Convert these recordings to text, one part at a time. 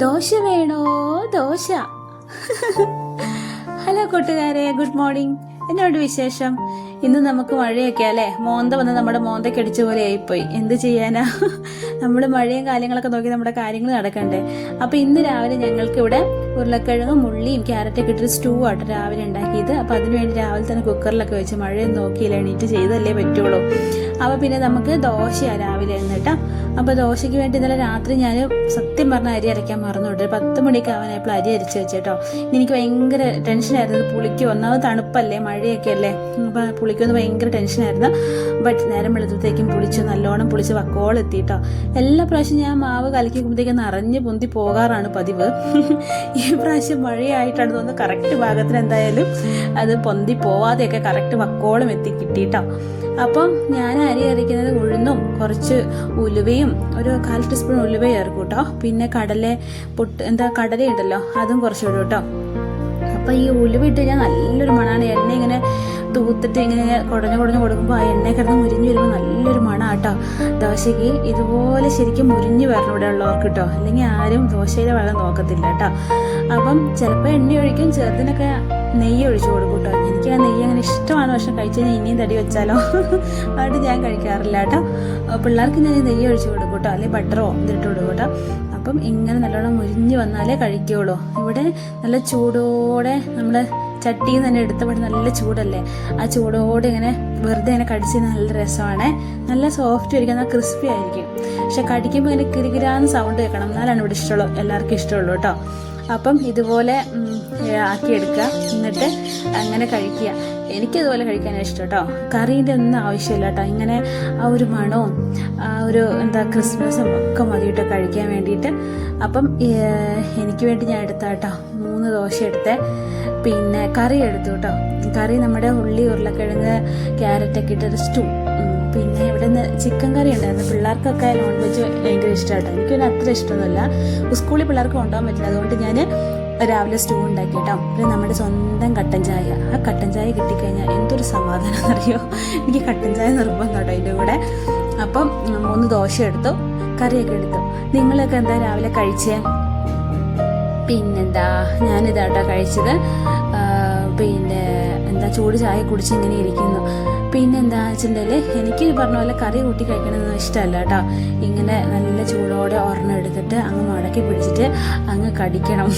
ദോശ വേണോ? ദോശ. ഹലോ കൂട്ടുകാരെ, good morning. എന്നോട് വിശേഷം? ഇന്ന് നമുക്ക് മഴയൊക്കെ അല്ലേ, മോന്ത വന്ന് നമ്മുടെ മോന്തയ്ക്ക് അടിച്ച പോലെ ആയിപ്പോയി. എന്ത് ചെയ്യാനാ, നമ്മൾ മഴയും കാര്യങ്ങളൊക്കെ നോക്കി നമ്മുടെ കാര്യങ്ങൾ നടക്കണ്ടേ. അപ്പൊ ഇന്ന് രാവിലെ ഞങ്ങൾക്ക് ഇവിടെ ഉരുളക്കിഴങ്ങും ഉള്ളിയും ക്യാരറ്റൊക്കെ ഇട്ടൊരു സ്റ്റൂ ആട്ടോ രാവിലെ ഉണ്ടാക്കിയത്. അപ്പൊ അതിനുവേണ്ടി രാവിലെ തന്നെ കുക്കറിലൊക്കെ വെച്ച് മഴയൊന്നും നോക്കിയില്ല, എണീറ്റ് ചെയ്തല്ലേ പറ്റുള്ളൂ. അപ്പൊ പിന്നെ നമുക്ക് ദോശയാണ് രാവിലെ എന്നിട്ടാ. അപ്പൊ ദോശയ്ക്ക് വേണ്ടി ഇന്നലെ രാത്രി ഞാൻ സത്യം പറഞ്ഞ അരി അരയ്ക്കാൻ മറന്നുകൊണ്ട് 10 മണിക്ക് ആവാനായപ്പോൾ അരി അരിച്ച് വെച്ചേട്ടോ. എനിക്ക് ഭയങ്കര ടെൻഷനായിരുന്നു, പുളിക്ക് ഒന്നാമത് തണുപ്പല്ലേ, മഴയൊക്കെ അല്ലേ, അപ്പൊ പുളിക്കൊന്ന് ഭയങ്കര ടെൻഷനായിരുന്നു. ബട്ട് നേരം വെളുത്തത്തേക്കും പുളിച്ചു, നല്ലോണം പുളിച്ച് വക്കോളെത്തിട്ടോ. എല്ലാ പ്രാവശ്യം ഞാൻ മാവ് കലക്കിക്കുമ്പോഴത്തേക്കും നിറഞ്ഞ് പൊന്തി പോകാറാണ് പതിവ്. ഈ പ്രാവശ്യം മഴയായിട്ടാണ് തോന്നുന്നത് കറക്റ്റ് ഭാഗത്തിന് എന്തായാലും അത് പൊന്തി പോവാതെയൊക്കെ കറക്റ്റ് വക്കോളം എത്തി കിട്ടിയിട്ടോ. അപ്പം ഞാൻ അരി അരയ്ക്കുന്നത് ഉഴുന്നും കുറച്ച് ഉലുവയും ഒരു 1/4 ടീസ്പൂൺ ഉലുവ ചേർക്കും കേട്ടോ. പിന്നെ കടല ഉണ്ടല്ലോ, അതും കുറച്ച് ഇടും കേട്ടോ. അപ്പം ഈ ഉലുവ ഇട്ട് കഴിഞ്ഞാൽ നല്ലൊരു മണമാണ്. എണ്ണ ഇങ്ങനെ തൂത്തിട്ട് ഇങ്ങനെ കുടഞ്ഞു കൊടുക്കുമ്പോൾ ആ എണ്ണ കിടന്ന് മുരിഞ്ഞു വരുമ്പോൾ നല്ലൊരു മണം കേട്ടോ. ദോശയ്ക്ക് ഇതുപോലെ ശരിക്കും മുരിഞ്ഞു വരണം ഇവിടെ ഉള്ളവർക്ക് കേട്ടോ, അല്ലെങ്കിൽ ആരും ദോശയുടെ വെള്ളം നോക്കത്തില്ല കേട്ടോ. അപ്പം ചിലപ്പോൾ എണ്ണ ഒഴിക്കും, ചെറുതിനൊക്കെ നെയ്യ് ഒഴിച്ചു കൊടുക്കും കേട്ടോ. എനിക്ക് ആ നെയ്യ് അങ്ങനെ ഇഷ്ടമാണ്, പക്ഷെ കഴിച്ചു കഴിഞ്ഞാൽ ഇനിയും തടി വെച്ചാലോ, അതുകൊണ്ട് ഞാൻ കഴിക്കാറില്ല കേട്ടോ. പിള്ളേർക്ക് ഞാൻ നെയ്യ് ഒഴിച്ചു കൊടുക്കും കേട്ടോ, അല്ലെങ്കിൽ ബട്ടറോ ഇതിട്ട് കൊടുക്കും കേട്ടോ. അപ്പം ഇങ്ങനെ നല്ലോണം മുരിഞ്ഞ് വന്നാലേ കഴിക്കുകയുള്ളൂ. ഇവിടെ നല്ല ചൂടോടെ നമ്മൾ ചട്ടിയിൽ തന്നെ എടുത്തപ്പോൾ നല്ല ചൂടല്ലേ, ആ ചൂടോടെ ഇങ്ങനെ വെറുതെ ഇങ്ങനെ കടിച്ച് നല്ല രസമാണ്. നല്ല സോഫ്റ്റ് ആയിരിക്കും, നല്ല ക്രിസ്പി ആയിരിക്കും. പക്ഷെ കടിക്കുമ്പോൾ ഇങ്ങനെ കിരികിരാന്ന് സൗണ്ട് കേൾക്കണം, എന്നാലാണ് ഇവിടെ ഇഷ്ടമുള്ളൂ, എല്ലാവർക്കും ഇഷ്ടമുള്ളൂ കേട്ടോ. അപ്പം ഇതുപോലെ ആക്കിയെടുക്കുക, എന്നിട്ട് അങ്ങനെ കഴിക്കുക. എനിക്കതുപോലെ കഴിക്കാനാണ് ഇഷ്ടം കേട്ടോ. കറീൻ്റെ ഒന്നും ആവശ്യമില്ല കേട്ടോ, ഇങ്ങനെ ആ ഒരു മണവും ആ ഒരു ക്രിസ്മസും ഒക്കെ മതി കേട്ടോ കഴിക്കാൻ വേണ്ടിയിട്ട്. അപ്പം എനിക്ക് വേണ്ടി ഞാൻ എടുത്താ കേട്ടോ 3 ദോശ എടുത്തേ. പിന്നെ കറി എടുത്തു കേട്ടോ. കറി നമ്മുടെ ഉള്ളി, ഉരുളക്കിഴങ്ങ്, ക്യാരറ്റൊക്കെ ഇട്ടൊരു സ്റ്റൂ. പിന്നെ ഇവിടെ നിന്ന് ചിക്കൻ കറി ഉണ്ടായിരുന്നു. പിള്ളേർക്കൊക്കെ നോൺ വെജ് ഭയങ്കര ഇഷ്ടമായിട്ടോ, എനിക്കൊന്നും അത്ര ഇഷ്ടമൊന്നുമില്ല. സ്കൂളിൽ പിള്ളേർക്ക് കൊണ്ടുപോകാൻ പറ്റില്ല, അതുകൊണ്ട് ഞാൻ രാവിലെ സ്റ്റൂ ഉണ്ടാക്കി കേട്ടോ. പിന്നെ നമ്മുടെ സ്വന്തം കട്ടൻ ചായ, ആ കട്ടൻ ചായ കിട്ടിക്കഴിഞ്ഞാൽ എന്തൊരു സമാധാനം അറിയോ. എനിക്ക് കട്ടൻ ചായ നിർബന്ധം കേട്ടോ അതിൻ്റെ കൂടെ. അപ്പം 3 ദോശ എടുത്തു, കറിയൊക്കെ എടുത്തു. നിങ്ങളൊക്കെ എന്താ രാവിലെ കഴിച്ചേ? പിന്നെന്താ, ഞാനിതാട്ടോ കഴിച്ചത്. പിന്നെ ചൂട് ചായ കുടിച്ച് ഇങ്ങനെ ഇരിക്കുന്നു. പിന്നെന്താ വെച്ചിട്ടുണ്ടെങ്കിൽ എനിക്ക് പറഞ്ഞ പോലെ കറി കൂട്ടി കഴിക്കണമെന്നൊന്നും ഇഷ്ടമല്ല കേട്ടോ. ഇങ്ങനെ നല്ല ചൂടോടെ ഒരെണ്ണം എടുത്തിട്ട് അങ്ങ് മടക്കി പിടിച്ചിട്ട് അങ്ങ് കടിക്കണം.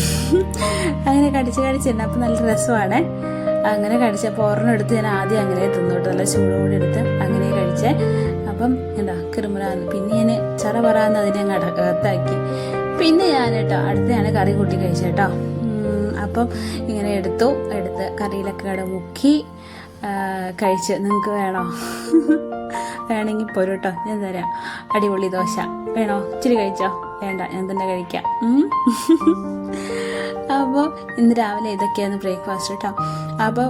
അങ്ങനെ കടിച്ചിട്ടുണ്ട്. അപ്പം നല്ല രസമാണ്. അങ്ങനെ കടിച്ചപ്പോൾ ഒരെണ്ണം എടുത്ത് ഞാൻ ആദ്യം അങ്ങനെ തിന്നു കേട്ടോ, നല്ല ചൂടോടെ എടുത്ത് അങ്ങനെ കഴിച്ചേ. അപ്പം എന്താ കിറുമുറാന്ന്, പിന്നെ ഞാൻ ചറപറാന്ന് അതിനെ അങ്ങ് അകത്താക്കി. പിന്നെ ഞാൻ കേട്ടോ അടുത്താണ് കറി കൂട്ടി കഴിച്ചേട്ടോ. അപ്പം ഇങ്ങനെ എടുത്ത് കറിയിലൊക്കെ മുക്കി കഴിച്ച്. നിങ്ങൾക്ക് വേണോ? വേണമെങ്കിൽ പോരും കേട്ടോ, ഞാൻ തരാം. അടിപൊളി ദോശ വേണോ? ഇച്ചിരി കഴിച്ചോ? വേണ്ട, ഞാൻ തന്നെ കഴിക്കാം. അപ്പോൾ ഇന്ന് രാവിലെ ഇതൊക്കെയാണ് ബ്രേക്ക്ഫാസ്റ്റ് കേട്ടോ. അപ്പോൾ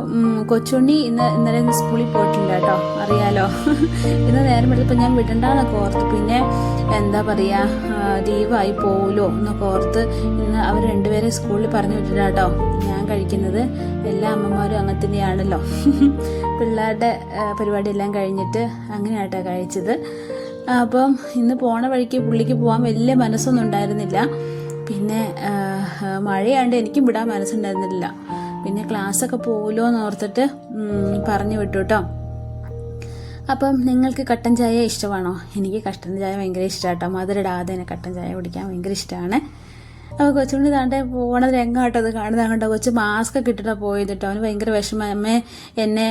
കൊച്ചുണ്ണി ഇന്നലെ സ്കൂളിൽ പോയിട്ടില്ല കേട്ടോ, അറിയാലോ. ഇന്ന് നേരം എടുത്തപ്പോൾ ഞാൻ വിടണ്ടെന്നൊക്കെ ഓർത്ത്, പിന്നെ എന്താ പറയുക, ലീവായി പോവുമല്ലോ എന്നൊക്കെ ഓർത്ത് ഇന്ന് അവർ രണ്ടുപേരെ സ്കൂളിൽ പറഞ്ഞു വിട്ടില്ല കേട്ടോ. ഞാൻ കഴിക്കുന്നത് എല്ലാ അമ്മമാരും അങ്ങനെ തന്നെയാണല്ലോ. പിള്ളേരുടെ പരിപാടിയെല്ലാം കഴിഞ്ഞിട്ട് അങ്ങനെയാട്ടോ കഴിച്ചത്. അപ്പം ഇന്ന് പോണ വഴിക്ക് പുള്ളിക്ക് പോകാൻ വലിയ മനസ്സൊന്നും ഉണ്ടായിരുന്നില്ല. പിന്നെ മഴയാണ്ട് എനിക്കും വിടാൻ മനസ്സുണ്ടായിരുന്നില്ല. പിന്നെ ക്ലാസ്സൊക്കെ പോകുമല്ലോ എന്ന് ഓർത്തിട്ട് പറഞ്ഞു വിട്ടു കേട്ടോ. അപ്പം നിങ്ങൾക്ക് കട്ടൻ ചായ ഇഷ്ടമാണോ? എനിക്ക് കട്ടൻ ചായ ഭയങ്കര ഇഷ്ടമാണ് കേട്ടോ. മധുരിടാതെ തന്നെ കട്ടൻ ചായ കുടിക്കാൻ ഭയങ്കര ഇഷ്ടമാണ്. അപ്പോൾ കൊച്ചുകൊണ്ട് താണ്ടെ പോണത് രംഗമാട്ടോ അത് കാണുന്നത് കണ്ടോ. കൊച്ച് മാസ്ക് ഒക്കെ ഇട്ടിട്ടാണ് പോയത് കേട്ടോ. അവന് ഭയങ്കര വിഷമം. അമ്മേ എന്നെ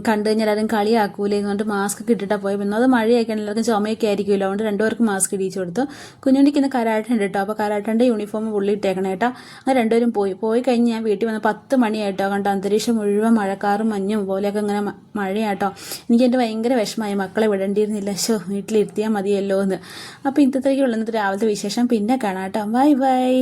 കണ്ടു കഴിഞ്ഞാൽ ആരും കളിയാക്കൂലേ എന്നുകൊണ്ട് മാസ്ക് ഒക്കെ ഇട്ടിട്ടാണ് പോയത്. പിന്നെ അത് മഴയൊക്കെ എല്ലാവർക്കും ചുമയൊക്കെ ആയിരിക്കുമല്ലോ, അതുകൊണ്ട് 2 പേർക്കും മാസ്ക് ഇടിച്ചു കൊടുത്തു. കുഞ്ഞുണ്ണിക്ക് ഇന്ന് കരാട്ട ഉണ്ട് കേട്ടോ. അപ്പോൾ കരാട്ടൻ്റെ യൂണിഫോം പുള്ളി ഇട്ടേക്കണം കേട്ടോ. അങ്ങനെ 2 പേരും പോയി കഴിഞ്ഞ് ഞാൻ വീട്ടിൽ വന്ന് 10 മണിയായിട്ടോ. കണ്ടോ അന്തരീക്ഷം മുഴുവൻ മഴക്കാറും മഞ്ഞും പോലെയൊക്കെ ഇങ്ങനെ മഴയാട്ടോ. എനിക്ക് എൻ്റെ ഭയങ്കര വിഷമമായി, മക്കളെ വിടേണ്ടിയിരുന്നില്ല, വീട്ടിലിരുത്തിയാൽ മതിയല്ലോ എന്ന്. അപ്പോൾ ഇന്നത്തേക്കുള്ള ഇന്നത്തെ രാവിലത്തെ വിശേഷം പിന്നെ കാണാം കേട്ടോ. Bye bye.